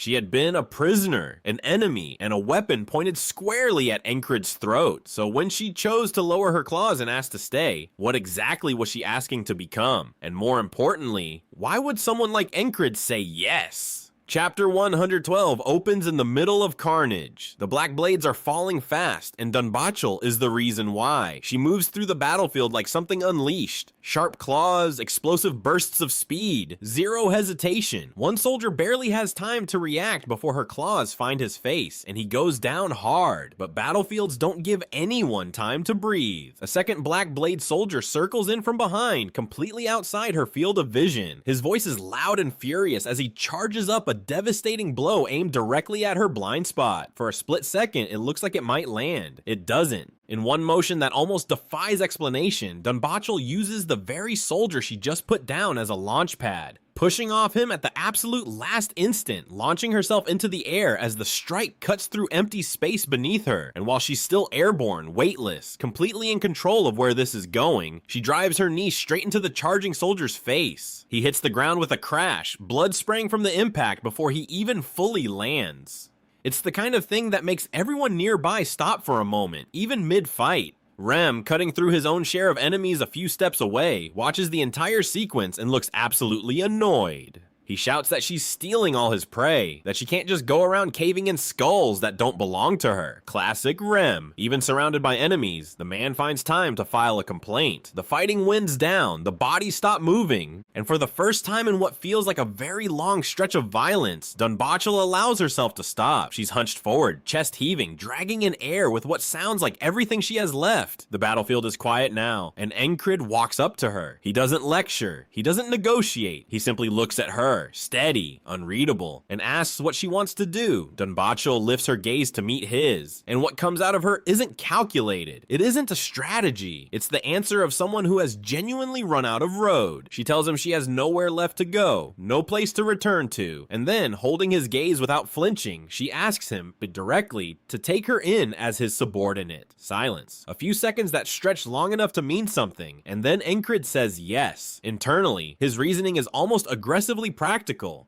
She had been a prisoner, an enemy, and a weapon pointed squarely at Enkrid's throat. So when she chose to lower her claws and ask to stay, what exactly was she asking to become? And more importantly, why would someone like Enkrid say yes? Chapter 112 opens in the middle of carnage. The Black Blades are falling fast, and Dunbachel is the reason why. She moves through the battlefield like something unleashed. Sharp claws, explosive bursts of speed, zero hesitation. One soldier barely has time to react before her claws find his face, and he goes down hard. But battlefields don't give anyone time to breathe. A second Black Blade soldier circles in from behind, completely outside her field of vision. His voice is loud and furious as he charges up a devastating blow aimed directly at her blind spot. For a split second, it looks like it might land. It doesn't. In one motion that almost defies explanation, Dunbachel uses the very soldier she just put down as a launch pad, pushing off him at the absolute last instant, launching herself into the air as the strike cuts through empty space beneath her. And while she's still airborne, weightless, completely in control of where this is going, she drives her knee straight into the charging soldier's face. He hits the ground with a crash, blood spraying from the impact before he even fully lands. It's the kind of thing that makes everyone nearby stop for a moment, even mid-fight. Rem, cutting through his own share of enemies a few steps away, watches the entire sequence and looks absolutely annoyed. He shouts that she's stealing all his prey, that she can't just go around caving in skulls that don't belong to her. Classic Rem. Even surrounded by enemies, the man finds time to file a complaint. The fighting winds down, the bodies stop moving, and for the first time in what feels like a very long stretch of violence, Dunbachel allows herself to stop. She's hunched forward, chest heaving, dragging in air with what sounds like everything she has left. The battlefield is quiet now, and Enkrid walks up to her. He doesn't lecture, he doesn't negotiate, he simply looks at her, steady, unreadable, and asks what she wants to do. Dunbachel lifts her gaze to meet his, and what comes out of her isn't calculated. It isn't a strategy. It's the answer of someone who has genuinely run out of road. She tells him she has nowhere left to go, no place to return to, and then, holding his gaze without flinching, she asks him, but directly, to take her in as his subordinate. Silence. A few seconds that stretch long enough to mean something, and then Enkrid says yes. Internally, his reasoning is almost aggressively practical.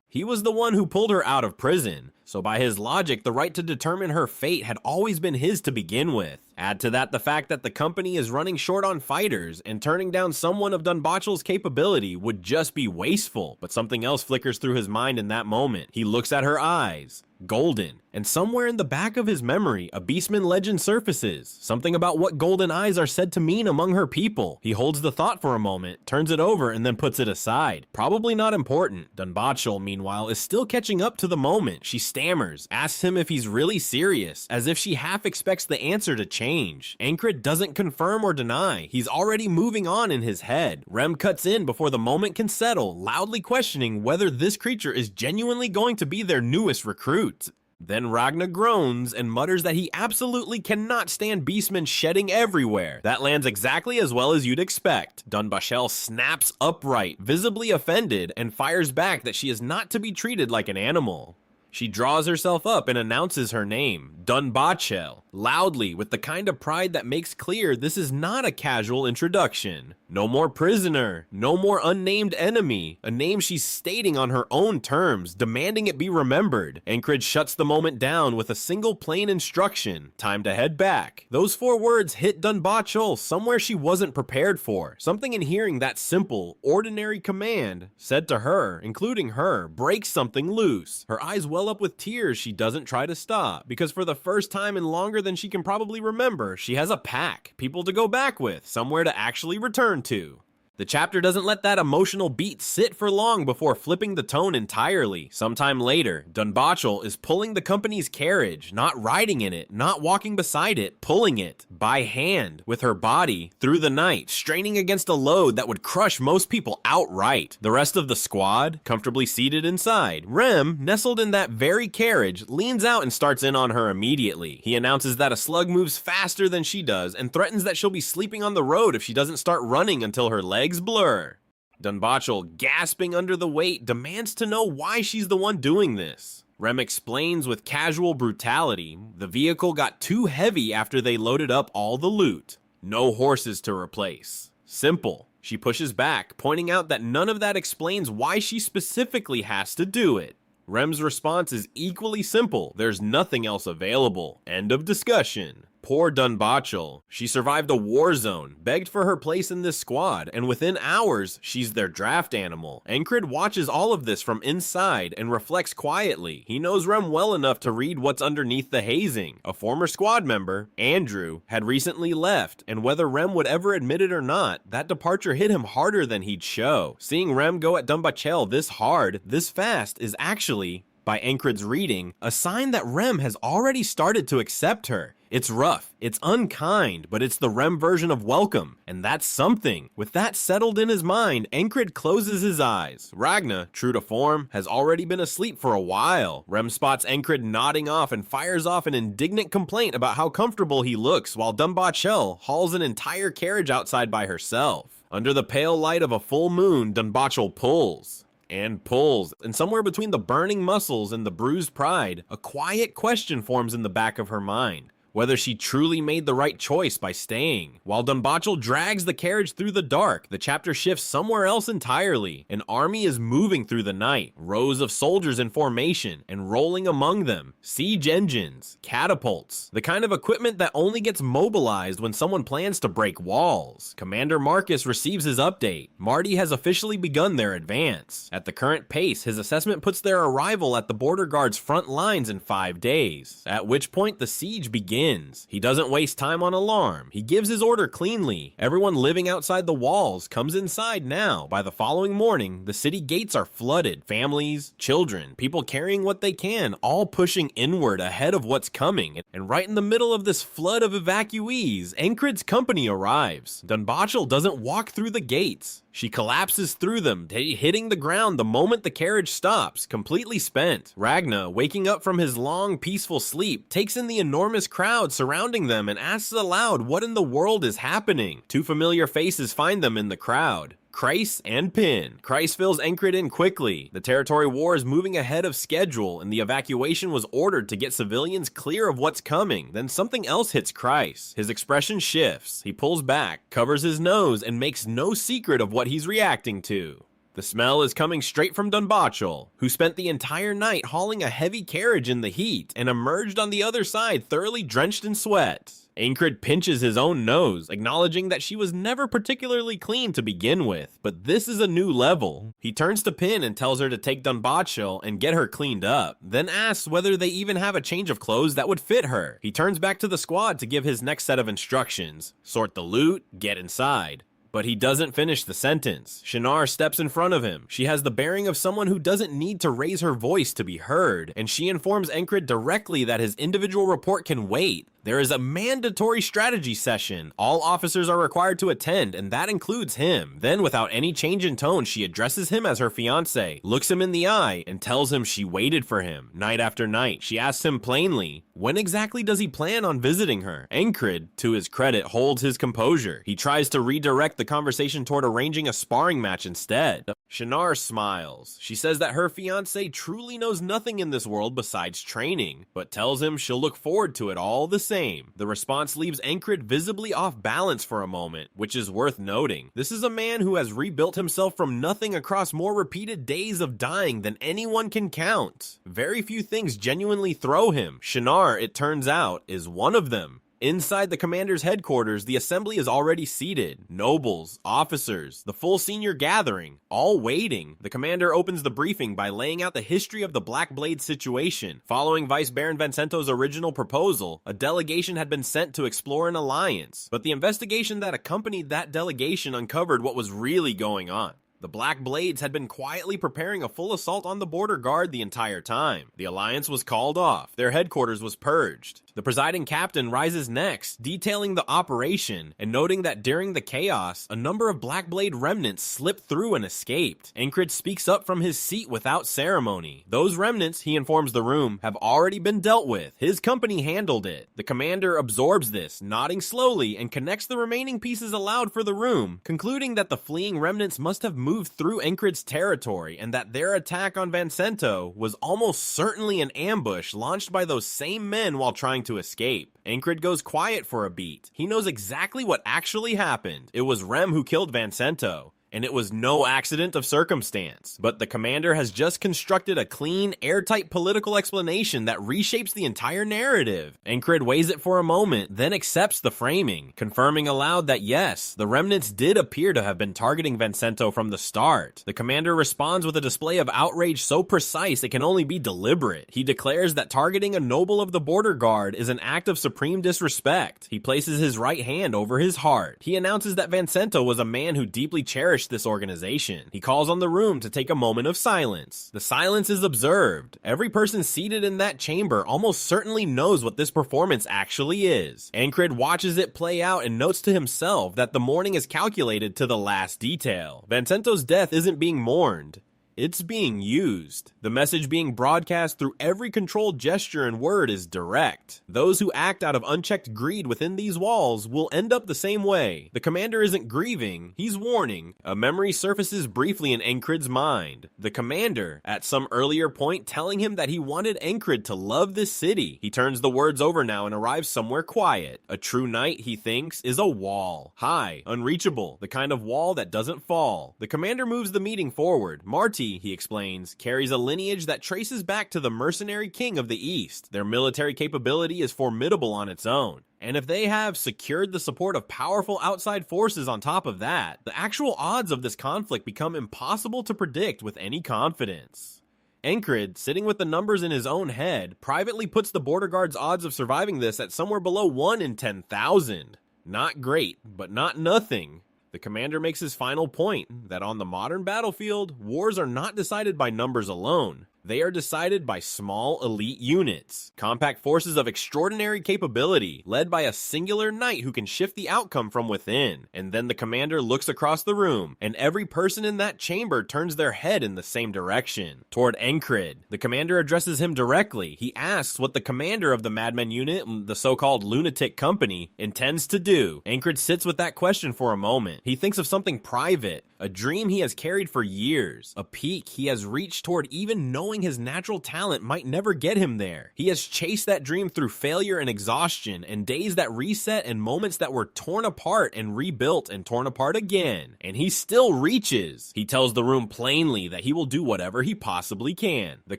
He was the one who pulled her out of prison, so by his logic, the right to determine her fate had always been his to begin with. Add to that the fact that the company is running short on fighters, and turning down someone of Dunbachel's capability would just be wasteful. But something else flickers through his mind in that moment. He looks at her eyes. Golden. And somewhere in the back of his memory, a Beastman legend surfaces. Something about what golden eyes are said to mean among her people. He holds the thought for a moment, turns it over, and then puts it aside. Probably not important. Dunbachel, meanwhile, is still catching up to the moment. She stammers, asks him if he's really serious, as if she half expects the answer to change. Enkrid doesn't confirm or deny. He's already moving on in his head. Rem cuts in before the moment can settle, loudly questioning whether this creature is genuinely going to be their newest recruit. Then Ragna groans and mutters that he absolutely cannot stand beastmen shedding everywhere. That lands exactly as well as you'd expect. Dunbachel snaps upright, visibly offended, and fires back that she is not to be treated like an animal. She draws herself up and announces her name, Dunbachel, loudly with the kind of pride that makes clear this is not a casual introduction. No more prisoner, no more unnamed enemy, a name she's stating on her own terms, demanding it be remembered. Enkrid shuts the moment down with a single plain instruction, time to head back. Those 4 words hit Dunbachel somewhere she wasn't prepared for. Something in hearing that simple, ordinary command, said to her, including her, breaks something loose. Her eyes well up with tears. She doesn't try to stop, because for the first time in longer than she can probably remember, she has a pack, people to go back with, somewhere to actually return to. The chapter doesn't let that emotional beat sit for long before flipping the tone entirely. Sometime later, Dunbachel is pulling the company's carriage, not riding in it, not walking beside it, pulling it, by hand, with her body, through the night, straining against a load that would crush most people outright. The rest of the squad, comfortably seated inside. Rem, nestled in that very carriage, leans out and starts in on her immediately. He announces that a slug moves faster than she does, and threatens that she'll be sleeping on the road if she doesn't start running until her legs blur. Dunbachel, gasping under the weight, demands to know why she's the one doing this. Rem explains with casual brutality, the vehicle got too heavy after they loaded up all the loot. No horses to replace. Simple. She pushes back, pointing out that none of that explains why she specifically has to do it. Rem's response is equally simple. There's nothing else available. End of discussion. Poor Dunbachel. She survived a war zone, begged for her place in this squad, and within hours, she's their draft animal. Enkrid watches all of this from inside and reflects quietly. He knows Rem well enough to read what's underneath the hazing. A former squad member, Andrew, had recently left, and whether Rem would ever admit it or not, that departure hit him harder than he'd show. Seeing Rem go at Dunbachel this hard, this fast, is actually, by Enkrid's reading, a sign that Rem has already started to accept her. It's rough, it's unkind, but it's the Rem version of welcome, and that's something. With that settled in his mind, Enkrid closes his eyes. Ragna, true to form, has already been asleep for a while. Rem spots Enkrid nodding off and fires off an indignant complaint about how comfortable he looks, while Dunbachel hauls an entire carriage outside by herself. Under the pale light of a full moon, Dunbachel pulls. And pulls, and somewhere between the burning muscles and the bruised pride, a quiet question forms in the back of her mind. Whether she truly made the right choice by staying. While Dunbachel drags the carriage through the dark, the chapter shifts somewhere else entirely. An army is moving through the night, rows of soldiers in formation, and rolling among them, siege engines, catapults, the kind of equipment that only gets mobilized when someone plans to break walls. Commander Marcus receives his update. Marti has officially begun their advance. At the current pace, his assessment puts their arrival at the border guard's front lines in 5 days, at which point the siege begins. He doesn't waste time on alarm. He gives his order cleanly. Everyone living outside the walls comes inside now. By the following morning, the city gates are flooded. Families, children, people carrying what they can, all pushing inward ahead of what's coming. And right in the middle of this flood of evacuees, Enkrid's company arrives. Dunbachel doesn't walk through the gates. She collapses through them, hitting the ground the moment the carriage stops, completely spent. Ragna, waking up from his long, peaceful sleep, takes in the enormous crowd surrounding them and asks aloud what in the world is happening. 2 familiar faces find them in the crowd. Kreis and Pin. Kreis fills Enkrid in quickly. The territory war is moving ahead of schedule, and the evacuation was ordered to get civilians clear of what's coming. Then something else hits Kreis. His expression shifts. He pulls back, covers his nose, and makes no secret of what he's reacting to. The smell is coming straight from Dunbachel, who spent the entire night hauling a heavy carriage in the heat and emerged on the other side thoroughly drenched in sweat. Enkrid pinches his own nose, acknowledging that she was never particularly clean to begin with, but this is a new level. He turns to Pin and tells her to take Dunbachel and get her cleaned up, then asks whether they even have a change of clothes that would fit her. He turns back to the squad to give his next set of instructions. Sort the loot, get inside. But he doesn't finish the sentence. Shinar steps in front of him. She has the bearing of someone who doesn't need to raise her voice to be heard, and she informs Enkrid directly that his individual report can wait. There is a mandatory strategy session. All officers are required to attend, and that includes him. Then, without any change in tone, she addresses him as her fiancé, looks him in the eye, and tells him she waited for him, night after night. She asks him plainly, when exactly does he plan on visiting her? Enkrid, to his credit, holds his composure. He tries to redirect the conversation toward arranging a sparring match instead. Shinar smiles. She says that her fiancé truly knows nothing in this world besides training, but tells him she'll look forward to it all the same. The response leaves Enkrid visibly off balance for a moment, which is worth noting. This is a man who has rebuilt himself from nothing across more repeated days of dying than anyone can count. Very few things genuinely throw him. Shinar, it turns out, is one of them. Inside the commander's headquarters, the assembly is already seated. Nobles, officers, the full senior gathering, all waiting. The commander opens the briefing by laying out the history of the Black Blade situation. Following Vice Baron Vincento's original proposal, a delegation had been sent to explore an alliance, but the investigation that accompanied that delegation uncovered what was really going on. The Black Blades had been quietly preparing a full assault on the border guard the entire time. The alliance was called off. Their headquarters was purged. The presiding captain rises next, detailing the operation and noting that during the chaos, a number of Black Blade remnants slipped through and escaped. Enkrid speaks up from his seat without ceremony. Those remnants, he informs the room, have already been dealt with. His company handled it. The commander absorbs this, nodding slowly, and connects the remaining pieces aloud for the room, concluding that the fleeing remnants must have moved through Enkrid's territory and that their attack on Vincento was almost certainly an ambush launched by those same men while trying to escape. Enkrid goes quiet for a beat. He knows exactly what actually happened. It was Rem who killed Vincento. and it was no accident of circumstance. But the commander has just constructed a clean, airtight political explanation that reshapes the entire narrative. Enkrid weighs it for a moment, then accepts the framing, confirming aloud that yes, the remnants did appear to have been targeting Vincento from the start. The commander responds with a display of outrage so precise it can only be deliberate. He declares that targeting a noble of the border guard is an act of supreme disrespect. He places his right hand over his heart. He announces that Vincento was a man who deeply cherished this organization. He calls on the room to take a moment of silence. The silence is observed. Every person seated in that chamber almost certainly knows what this performance actually is. Enkrid watches it play out and notes to himself that the mourning is calculated to the last detail. Vincento's death isn't being mourned. It's being used. The message being broadcast through every controlled gesture and word is direct. Those who act out of unchecked greed within these walls will end up the same way. The commander isn't grieving, he's warning. A memory surfaces briefly in Enkrid's mind. The commander, at some earlier point, telling him that he wanted Enkrid to love this city. He turns the words over now and arrives somewhere quiet. A true knight, he thinks, is a wall. High, unreachable, the kind of wall that doesn't fall. The commander moves the meeting forward. Marti, he explains, carries a lineage that traces back to the mercenary king of the East. Their military capability is formidable on its own. And if they have secured the support of powerful outside forces on top of that, the actual odds of this conflict become impossible to predict with any confidence. Enkrid, sitting with the numbers in his own head, privately puts the border guard's odds of surviving this at somewhere below 1 in 10,000. Not great, but not nothing. The commander makes his final point, that on the modern battlefield, wars are not decided by numbers alone. They are decided by small elite units, compact forces of extraordinary capability, led by a singular knight who can shift the outcome from within. And then the commander looks across the room, and every person in that chamber turns their head in the same direction, toward Enkrid. The commander addresses him directly. He asks what the commander of the Madmen Unit, the so-called lunatic company, intends to do. Enkrid sits with that question for a moment. He thinks of something private, a dream he has carried for years, a peak he has reached toward even knowing his natural talent might never get him there. He has chased that dream through failure and exhaustion, and days that reset and moments that were torn apart and rebuilt and torn apart again. And he still reaches. He tells the room plainly that he will do whatever he possibly can. The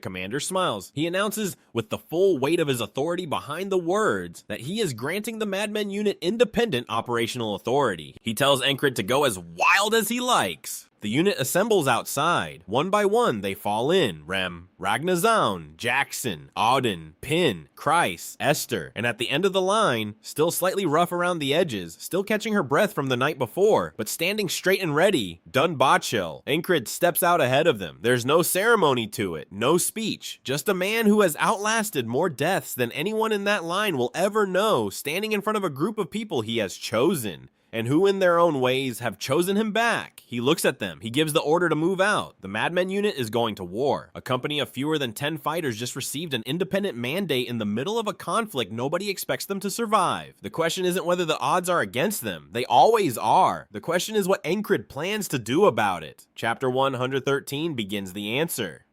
commander smiles. He announces, with the full weight of his authority behind the words, that he is granting the Madmen Unit independent operational authority. He tells Enkrid to go as wild as he likes. The unit assembles outside. One by one, they fall in. Rem, Ragnazaun, Jackson, Auden, Pin, Kreis, Esther. And at the end of the line, still slightly rough around the edges, still catching her breath from the night before, but standing straight and ready, Dunbachel. Enkrid steps out ahead of them. There's no ceremony to it, no speech. Just a man who has outlasted more deaths than anyone in that line will ever know, standing in front of a group of people he has chosen, and who in their own ways have chosen him back. He looks at them. He gives the order to move out. The Madmen Unit is going to war. A company of fewer than 10 fighters just received an independent mandate in the middle of a conflict nobody expects them to survive. The question isn't whether the odds are against them. They always are. The question is what Enkrid plans to do about it. Chapter 113 begins the answer.